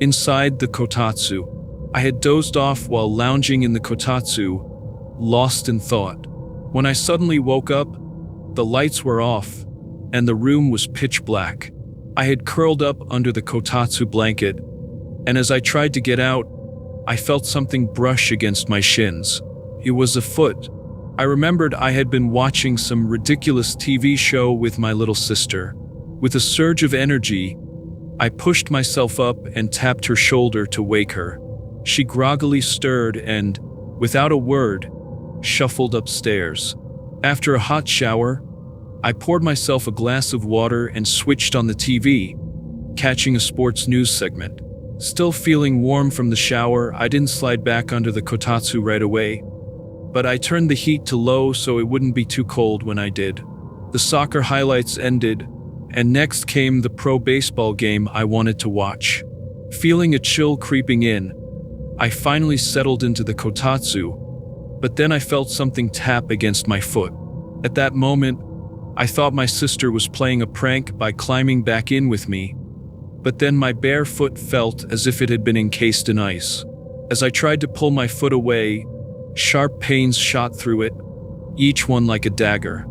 inside the Kotatsu. I had dozed off while lounging in the Kotatsu, lost in thought. When I suddenly woke up, the lights were off, and the room was pitch black. I had curled up under the Kotatsu blanket, and as I tried to get out, I felt something brush against my shins. It was a foot. I remembered I had been watching some ridiculous TV show with my little sister. With a surge of energy, I pushed myself up and tapped her shoulder to wake her. She groggily stirred and, without a word, shuffled upstairs. After a hot shower, I poured myself a glass of water and switched on the TV, catching a sports news segment. Still feeling warm from the shower, I didn't slide back under the Kotatsu right away, but I turned the heat to low so it wouldn't be too cold when I did. The soccer highlights ended, and next came the pro baseball game I wanted to watch. Feeling a chill creeping in, I finally settled into the Kotatsu, but then I felt something tap against my foot. At that moment, I thought my sister was playing a prank by climbing back in with me, but then my bare foot felt as if it had been encased in ice. As I tried to pull my foot away, sharp pains shot through it, each one like a dagger.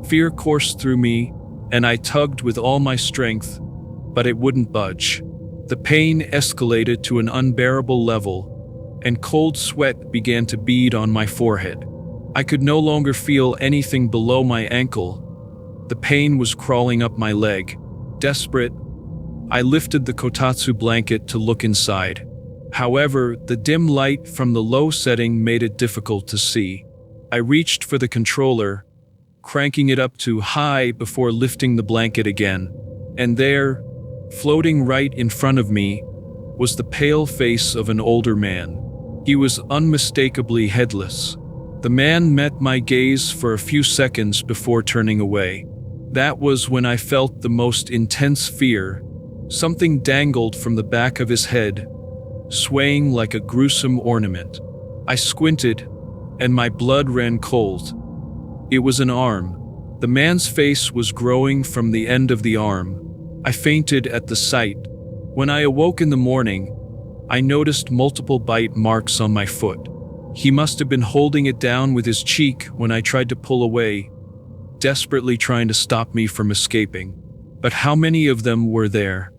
Fear coursed through me, and I tugged with all my strength, but it wouldn't budge. The pain escalated to an unbearable level, and cold sweat began to bead on my forehead. I could no longer feel anything below my ankle. The pain was crawling up my leg. Desperate, I lifted the Kotatsu blanket to look inside. However, the dim light from the low setting made it difficult to see. I reached for the controller, cranking it up to high before lifting the blanket again. And there, floating right in front of me, was the pale face of an older man. He was unmistakably headless. The man met my gaze for a few seconds before turning away. That was when I felt the most intense fear. Something dangled from the back of his head, swaying like a gruesome ornament. I squinted, and my blood ran cold. It was an arm. The man's face was growing from the end of the arm. I fainted at the sight. When I awoke in the morning, I noticed multiple bite marks on my foot. He must have been holding it down with his cheek when I tried to pull away, desperately trying to stop me from escaping. But how many of them were there?